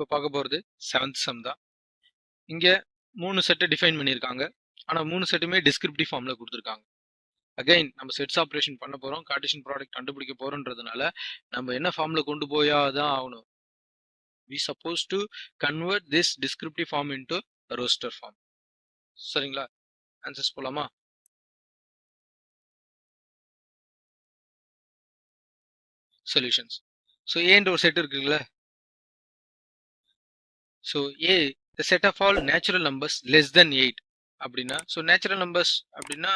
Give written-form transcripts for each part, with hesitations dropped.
இப்போ பார்க்க போகிறது 7th சம் தான். இங்கே 3 செட்டை டிஃபைன் பண்ணியிருக்காங்க. ஆனால் 3 செட்டுமே டிஸ்கிரிப்டிவ் ஃபார்மில் கொடுத்துருக்காங்க. அகைன் நம்ம செட்ஸ் ஆப்ரேஷன் பண்ண போகிறோம், கார்ட்டீசியன் ப்ராடக்ட் கண்டுபிடிக்க போகிறோன்றதுனால நம்ம என்ன ஃபார்மில் கொண்டு போயா தான் ஆகணும். we supposed to convert this descriptive form into a roster form. சரிங்களா, ஆன்சர்ஸ் போலாமா? சொல்யூஷன்ஸ். ஸோ ஏன்ற ஒரு செட் இருக்குல்ல. So A the set of all natural numbers less than 8 அப்படின்னா, ஸோ நேச்சுரல் நம்பர்ஸ் அப்படின்னா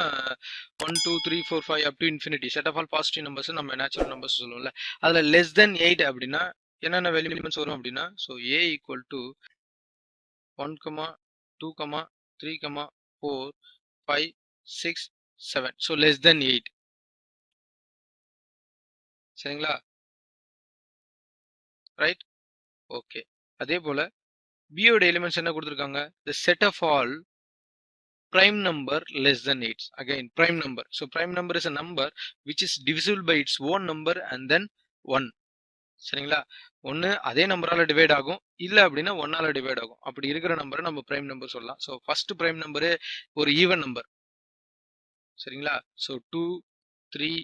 1 2 3 4 5 up to infinity set of all positive numbers நம்ம natural numbers சொல்லுவோம்ல. அதில் லெஸ் தென் 8 அப்படின்னா என்னென்ன எலிமெண்ட்ஸ் வரும் அப்படின்னா, so A equal to 1, 2, 3, 4, 5, 6, 7. So less தென் 8. சரிங்களா, ரைட், ஓகே. அதே போல பியோட எலிமெண்ட்ஸ் என்ன கொடுத்துருக்காங்க, the set of all prime number less than 8. Again prime number, so prime number is a number which is divisible by its own number and then 1. சரிங்களா, ஒன்று அதே நம்பரால divide ஆகும், இல்லை அப்படின்னா 1ஆல டிவைட் ஆகும். அப்படி இருக்கிற நம்பரை நம்ம பிரைம் நம்பர் சொல்லலாம். ஸோ ஃபர்ஸ்ட் பிரைம் நம்பரு ஒரு ஈவன் நம்பர். சரிங்களா, so 2, 3,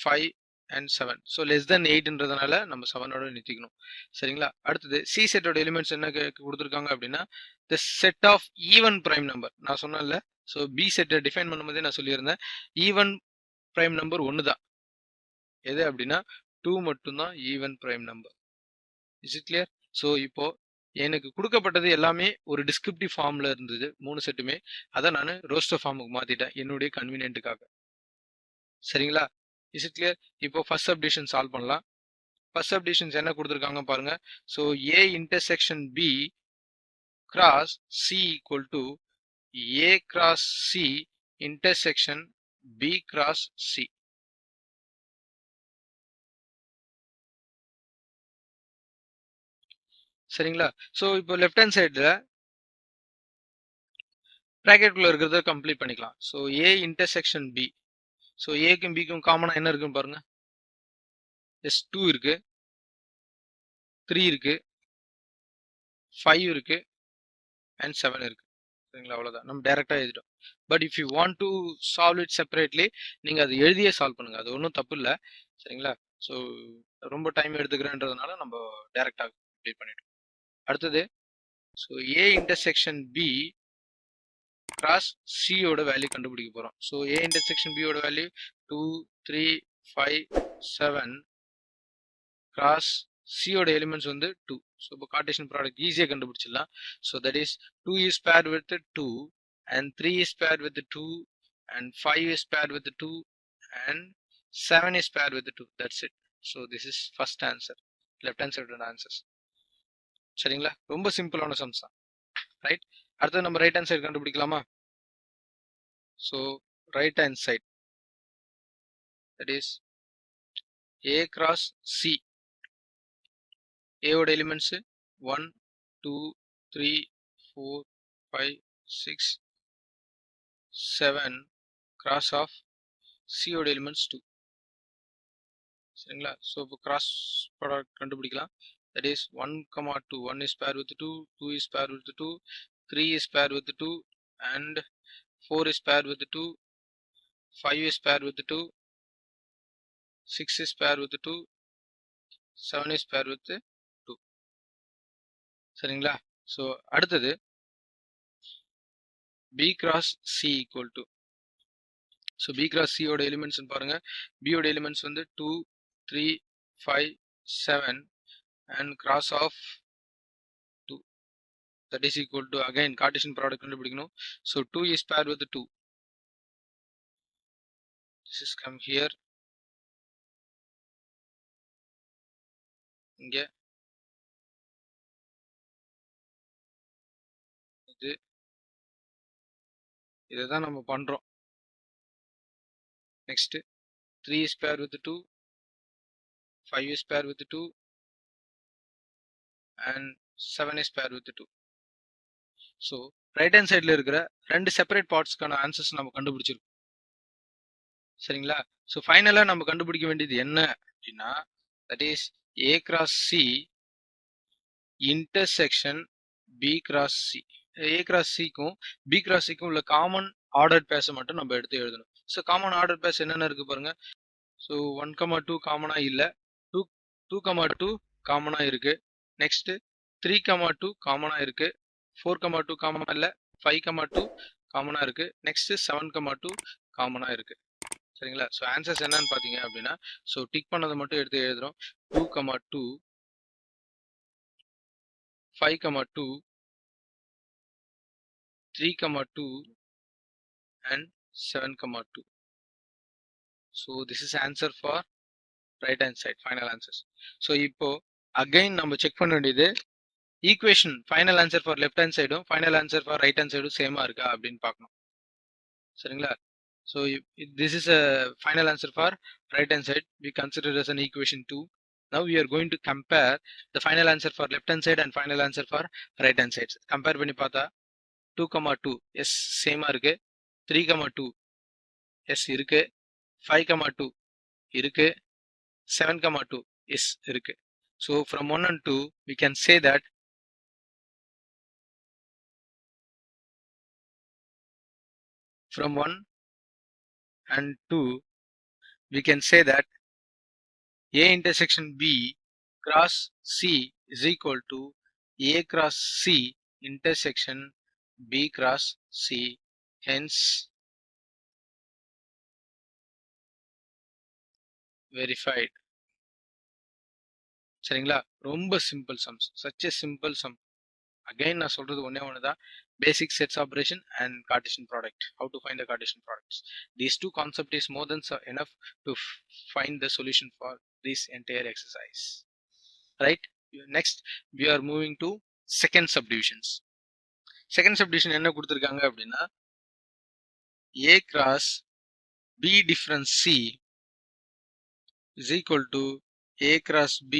5 and 7. So less than 8ன்றதுனால நம்ம 7ஓட நிறுத்திக்கணும். சரிங்களா, அடுத்தது சி செட்டோட எலிமெண்ட்ஸ் என்ன கொடுத்துருக்காங்க அப்படின்னா, the set of even prime number. நான் சொன்னேன்ல, ஸோ பி செட்டை டிஃபைன் பண்ணும்போதே நான் சொல்லியிருந்தேன், ஈவன் பிரைம் நம்பர் ஒன்று தான். எது அப்படின்னா 2 மட்டும்தான் even prime number. Is it clear? So இப்போ எனக்கு கொடுக்கப்பட்டது எல்லாமே ஒரு டிஸ்கிரிப்டிவ் ஃபார்ம்ல இருந்தது, 3 செட்டுமே. அதை நான் ரோஸ்டர் ஃபார்முக்கு மாத்திட்டேன் என்னுடைய கன்வீனியன்ட்டுக்காக. சரிங்களா, இஸ் இட் கிளியர்? இப்போ ஃபர்ஸ்ட் சப்டிவிஷன் சால்வ் பண்ணலாம். ஃபர்ஸ்ட் சப்டிவிஷன்ஸ் என்ன கொடுத்துருக்காங்க பாருங்க. So A intersection B cross C equal to A cross C intersection B cross C. சரிங்களா, ஸோ இப்போ லெஃப்ட் ஹேண்ட் சைடில் ப்ராக்கெட்டுக்குள்ள இருக்கிறத கம்ப்ளீட் பண்ணிக்கலாம். So A intersection B, so ஏக்கும் பிக்கும் காமனாக என்ன இருக்குன்னு பாருங்க. எஸ் 2 இருக்கு, 3 இருக்கு, 5 இருக்கு அண்ட் 7 இருக்கு. சரிங்களா, அவ்வளோதான், நம்ம டைரெக்டாக எழுதிட்டோம். But if you want to solve it separately, நீங்கள் அதை எழுதியே சால்வ் பண்ணுங்க, அது ஒன்றும் தப்பு இல்லை. சரிங்களா, ஸோ ரொம்ப டைம் எடுத்துக்கிறேன்றதுனால நம்ம டைரெக்டாக கம்ப்ளீட் பண்ணிட்டோம். அடுத்தது, so A intersection B cross சியோட வேல்யூ கண்டுபிடிக்க போகிறோம். ஸோ ஏ இன்டர்செக்ஷன் பியோட வேல்யூ 2, 3, 5, 7 கிராஸ் சியோட எலிமெண்ட்ஸ் வந்து 2. ஸோ இப்போ கார்ட்டீசியன் ப்ராடக்ட் ஈஸியாக கண்டுபிடிச்சிடலாம். So that is 2 is paired with 2 and 3 is paired with 2 and 5 is paired with 2 and 7 is paired with 2. That's it. So this is first answer, left hand side answers. சரிங்களா, ரொம்ப சிம்பிளான sums தான், right. அடுத்தது நம்ம right hand side கண்டுபிடிக்கலாமா? So right hand side, that is a cross c. a ஓட elements 1, 2, 3, 4, 5, 6, 7 cross of c ஓட elements 2. சரிங்களா, ஸோ இப்போ கிராஸ் ப்ராடக்ட் கண்டுபிடிக்கலாம். that is 1, 2. 1 is paired with 2, 2 is paired with 2, 3 is paired with 2 and 4 is paired with 2, 5 is paired with 2, 6 is paired with 2, 7 is paired with 2. சரிங்களா, so அடுத்தது b cross c equal to, so b cross c ஓட elements பாருங்க. b ஓட elements வந்து 2, 3, 5, 7 and cross of 2, that is equal to, again Cartesian product கண்டுபிடிக்கணும். so 2 is paired with 2, this is come here, இங்க இதுதான் நம்ம பண்றோம். next 3 is paired with 2, 5 is paired with 2 and 7 is paired with 2. So right hand சைடில் இருக்கிற ரெண்டு separate பார்ட்ஸ்க்கான answers நம்ம கண்டுபிடிச்சிருக்கோம். சரிங்களா, ஸோ ஃபைனலாக நம்ம கண்டுபிடிக்க வேண்டியது என்ன அப்படின்னா, that is A cross C intersection B cross C. A cross சிக்கும் பி கிராஸ் சிக்கும் உள்ள காமன் ஆர்டர் பேஸை மட்டும் நம்ம எடுத்து எழுதணும். ஸோ காமன் ஆர்டர் பேஸ் என்னென்ன இருக்கு பாருங்க. ஸோ 1,2 காமனா இல்லை, 2,2 காமனா இருக்கு. நெக்ஸ்ட் 3,2 காமனா இருக்கு, 4,2 காமனா இல்லை, 5,2 காமனா இருக்கு. நெக்ஸ்ட் 7,2 காமனா இருக்கு. சரிங்களா? ஸோ ஆன்சர்ஸ் என்னன்னு பார்த்தீங்க அப்படின்னா, ஸோ டிக் பண்ணதை மட்டும் எடுத்து எழுதுறோம். 2,2, 5,2, 3,2 and 7,2. So this is answer for right hand side, final answers. So இப்போ again நம்ம செக் பண்ண வேண்டியது equation final answer for left hand சைடும் final answer for right hand சைடும் சேமா இருக்கா அப்படின்னு பார்க்கணும். சரிங்களா? So this is a final answer for right hand side. We consider as an equation 2. Now we are going to compare the final answer for left hand side and final answer for right hand side. Compare பண்ணி பார்த்தா 2,2 S சேமா இருக்கு, 3,2 S இருக்கு, 5,2 இருக்கு, 7,2 S இருக்கு. So from 1 and 2 we can say that from 1 and 2 we can say that A intersection B cross C is equal to A cross C intersection B cross C. Hence verified. சரிங்களா? ரொம்ப simple sums, such a simple sum. Again நான் சொல்றது ஒண்ணே ஒண்ணுதான், basic sets operation and Cartesian product. How to find the Cartesian products. These two concepts is more than enough to find the solution for this entire exercise. Right? Next we are moving to second subdivisions. Second subdivision என்ன கொடுத்திருக்காங்க அப்படின்னா, A cross B difference C is equal to A cross B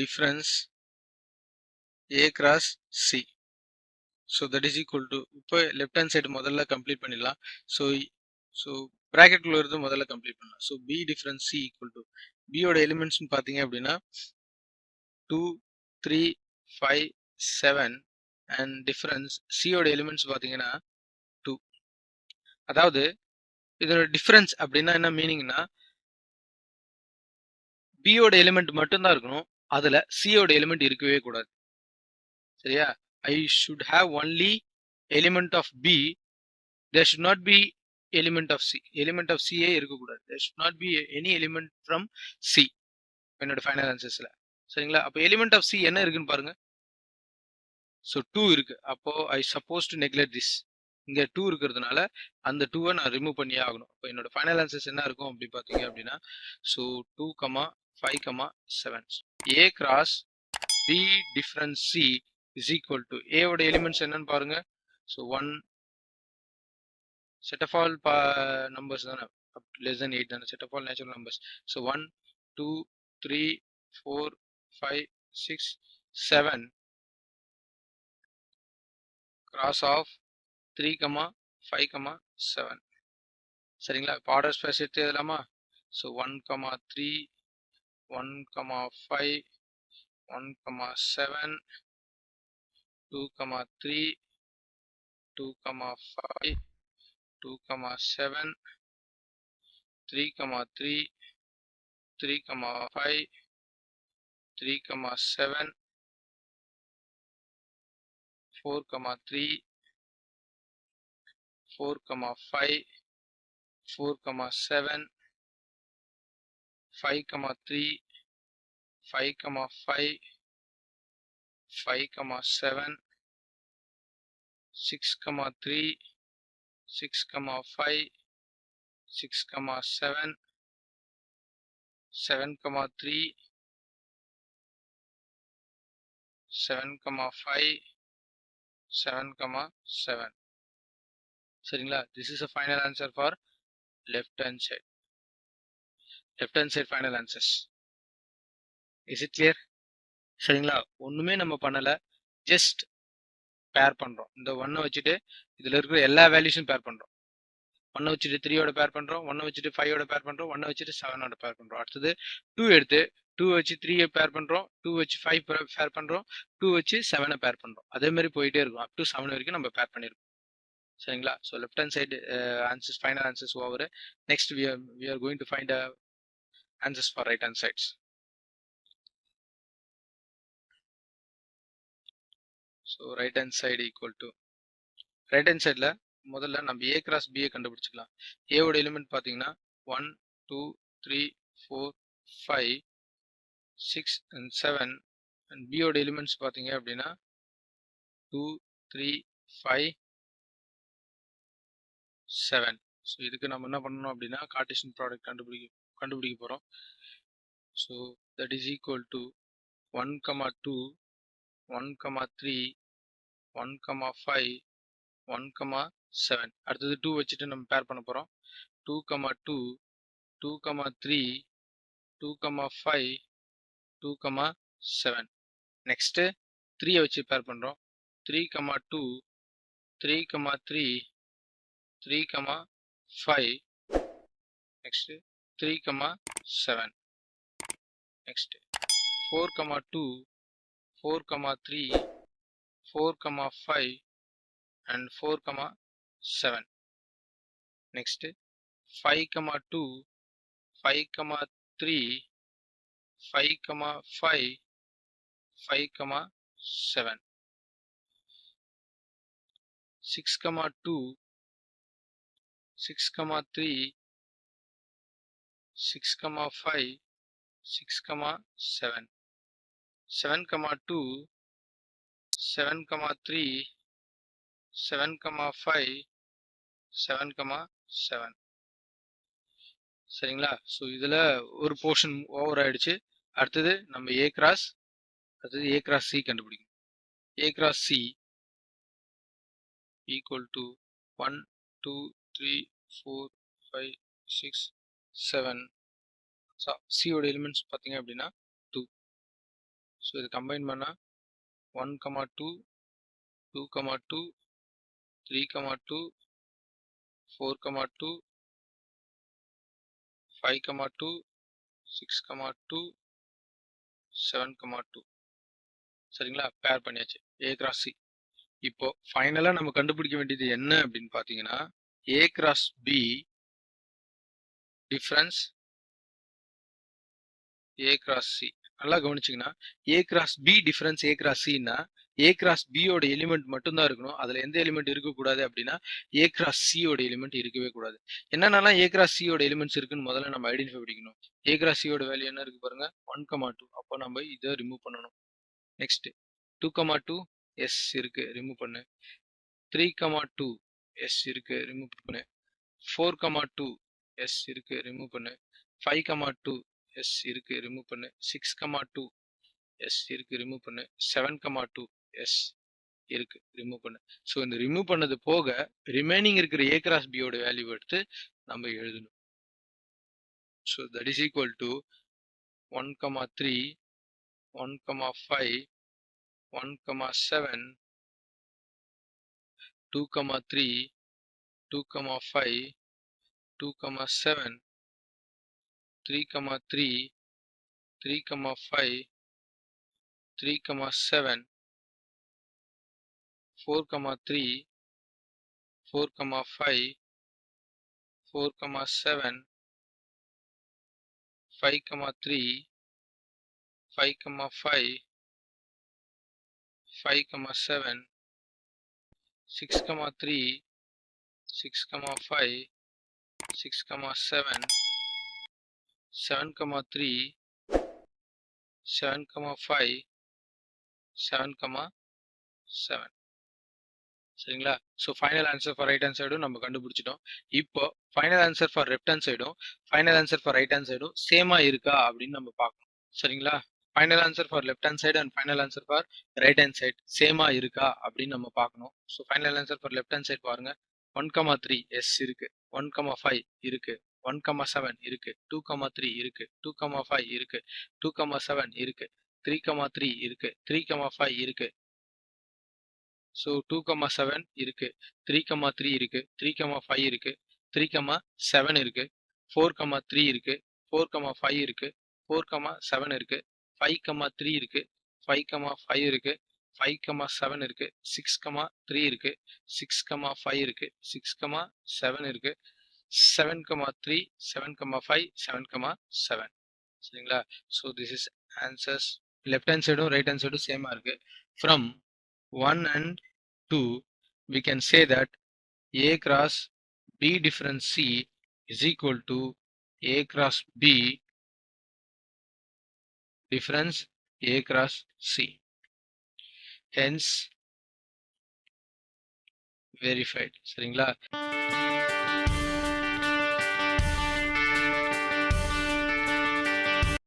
difference A cross C. So that is equal to, இப்போ left hand side முதல்ல complete பண்ணிடலாம். So bracket குள்ள இருந்து முதல்ல complete பண்ணலாம். So B difference C equal to B ஓட elements பார்த்தீங்க அப்படின்னா 2, 3, 5, 7 and difference C ஓட elements பார்த்தீங்கன்னா 2. அதாவது இதோட difference அப்படின்னா என்ன மீனிங்னா, B ஓட எலிமெண்ட் மட்டும்தான் இருக்கணும், அதுல C ஓட எலிமெண்ட் இருக்கவே கூடாது. சரியா? I should have only element of B. There should not be element of C. Element of C இருக்கக்கூடாது. There should not be any element from C. என்னோட ஃபைனல் ஆன்சர்ஸ்ல. சரிங்களா? அப்போ எலிமெண்ட் ஆஃப் C என்ன இருக்குன்னு பாருங்க. ஸோ 2 இருக்கு. அப்போ I supposed to neglect this. இங்க 2 இருக்கிறதுனால அந்த 2வை நான் ரிமூவ் பண்ணியே ஆகணும். அப்போ என்னோட ஃபைனல் ஆன்சர்ஸ் என்ன இருக்கும் அப்படி பார்த்தீங்க அப்படின்னா, so 2, 5, 7. A cross B difference C is equal to A ஓட எலிமெண்ட்ஸ் என்னன்னு பாருங்க. So 1 set of all numbers தானே, less than 8 தானே, set of all natural numbers. So 1, 2, 3, 4, 5, 6, 7 cross of 3, 5, 7. சரிங்களா? இப்போ ஆர்டர் ஸ்பேஸ் எடுத்து எழுதலாமா? ஸோ 1, 3, 1, 5, 1, 7, 2, 3, 2, 5, 2, 7, 3, 3, 3, 5, 3, 7, 4, 3, 4, 5, 4, 7, 5, 3, 5, 5, 5, 7, 6, 3, 6, 5, 6, 7, 7, 3, 7, 5, 7, 7. சரிங்களா? This is a final answer for left hand side. Left hand side final answers. Is it clear? சரிங்களா? ஒண்ணுமே நம்ம பண்ணல, ஜஸ்ட் பேர் பண்றோம். இந்த 1 வச்சுட்டு இதுல இருக்கிற எல்லா வேல்யூஸும் பேர் பண்றோம். 1 வச்சுட்டு 3 ஓட பேர் பண்றோம், 1 வச்சுட்டு 5 ஓட பேர் பண்றோம், 1 வச்சுட்டு 7 ஓட பேர் பண்றோம். அடுத்தது 2 எடுத்து 2 வச்சு 3 பேர் பண்றோம், 2 வச்சு 5 பேர் பண்றோம், 2 வச்சு 7 பேர் பண்றோம். அதே மாதிரி போயிட்டே இருக்கும். அப் டு 7 வரைக்கும் நம்ம பேர் பண்ணிருக்கோம். சரிங்களா? So left hand side answers, final answers over. Next we are going to find answers for right hand sides. So right hand side equal to, right hand சைடில் முதல்ல நம்ம ஏ கிராஸ் பியை கண்டுபிடிச்சிக்கலாம். ஏவோட எலிமெண்ட் பார்த்தீங்கன்னா 1 2 3 4 5 6 and 7 அண்ட் பியோட elements பார்த்தீங்க அப்படின்னா 2 3 5 7. So இதுக்கு நம்ம என்ன பண்ணணும் அப்படின்னா கார்ட்டீசியன் ப்ராடக்ட் கண்டுபிடிக்க போகிறோம். So that is equal to 1 2 1 3 1 5 1 7. அடுத்தது 2 வச்சுட்டு நம்ம பேர் பண்ண போகிறோம். 2 2 2 3 2 5 2 7. நெக்ஸ்ட்டு 3 வச்சு பேர் பண்ணுறோம். 3 2 3 3 3 5. நெக்ஸ்ட்டு 3 7. Next 4 2 4 3 4 5 and 4 7. Next 5 2 5 3 5 5 5 7. 6 2 6 3 6 5 6 7. 7 2 7 3 7 5 7 7. சரிங்களா? ஸோ இதில் ஒரு போர்ஷன் ஓவர் ஆயிடுச்சு. அடுத்தது நம்ம ஏ கிராஸ் சி கண்டுபிடிக்கணும். A cross C equal to 1 2 3 4 5 6 7. So சியோட எலிமெண்ட்ஸ் பார்த்தீங்க அப்படின்னா 2. ஸோ இது கம்பைன் பண்ணால் 1 2 2 2 3 2 4 2 5 2 6 2 7 2. சரிங்களா? பேர் பண்ணியாச்சு ஏ கிராஸ் சி. இப்போ ஃபைனலாக நம்ம கண்டுபிடிக்க வேண்டியது என்ன அப்படின்னு பார்த்தீங்கன்னா A cross B difference A cross C. நல்லா கவனிச்சிங்கன்னா A cross B difference A cross சின்னா ஏ கிராஸ் பியோட எலிமெண்ட் மட்டும்தான் இருக்கணும். அதில் எந்த எலிமெண்ட் இருக்கக்கூடாது அப்படின்னா ஏ கிராஸ் சியோட எலிமெண்ட் இருக்கவே கூடாது. என்னென்னலாம் ஏ கிராஸ் சியோட எலிமெண்ட்ஸ் இருக்குன்னு முதல்ல நம்ம ஐடென்டிஃபை பண்ணிக்கணும். ஏ கிராஸ் சியோட வேல்யூ என்ன இருக்கு பாருங்க, 1 2. அப்போ நம்ம இதை ரிமூவ் பண்ணணும். நெக்ஸ்ட் 2 2 எஸ் இருக்கு, ரிமூவ் பண்ணு. 3 2 எஸ் இருக்கு, ரிமூவ் பண்ணு. 4 2 எஸ் இருக்கு, ரிமூவ் பண்ணு. 5 2 எஸ் இருக்கு, ரிமூவ் பண்ணு. 6 2 எஸ் இருக்கு, ரிமூவ் பண்ணு. 7 2 எஸ் இருக்கு, ரிமூவ் பண்ணு. ஸோ இந்த ரிமூவ் பண்ணது போக ரிமைனிங் இருக்கிற ஏ கிராஸ் பியோட வேல்யூ எடுத்து நம்ம எழுதணும். So that is equal to 1 3 1 5 1 7 2 3 2 5 2 7 3 3 3 5 3 7 4 3 4 5 4 7 5 3 5 5 5 7 6 3 6 5 6 7 7 3 7 5 7 7. சரிங்களா? So final answer for right hand சைடும் நம்ம கண்டுபிடிச்சிட்டோம். இப்போ final answer for left hand சைடும் final answer for right hand சைடும் சேமா இருக்கா அப்படின்னு நம்ம பார்க்கணும். சரிங்களா? Final answer for left hand side and final answer for right hand side சேமா இருக்கா அப்படின்னு நம்ம பார்க்கணும். So final answer for left hand side பாருங்க, 1 3 எஸ் இருக்கு, 1 5 இருக்கு, 1 7 இருக்கு, 2 3 இருக்கு, 2 5 இருக்கு, 2 7 இருக்கு, 3 3 இருக்கு, 3 5 இருக்கு. ஸோ 2 7 இருக்கு, 3 3 இருக்கு, 3 5 இருக்கு, 3 7 இருக்கு, 4 3 இருக்கு, 4 5 இருக்கு, 4,7 இருக்கு, 5,3 இருக்கு, 5,5 இருக்கு, 5,7 இருக்கு, 6,3 இருக்கு, 6,5 இருக்கு, 6,7 இருக்கு, 7,3, 7,5, 7,7. சரிங்களா? So this is answers. Left hand சைடும் ரைட் ஹேண்ட் சைடும் சேமா இருக்கு. From 1 and 2 we can say that A cross B difference C is equal to A cross B difference A cross C. Hence verified. சரிங்களா?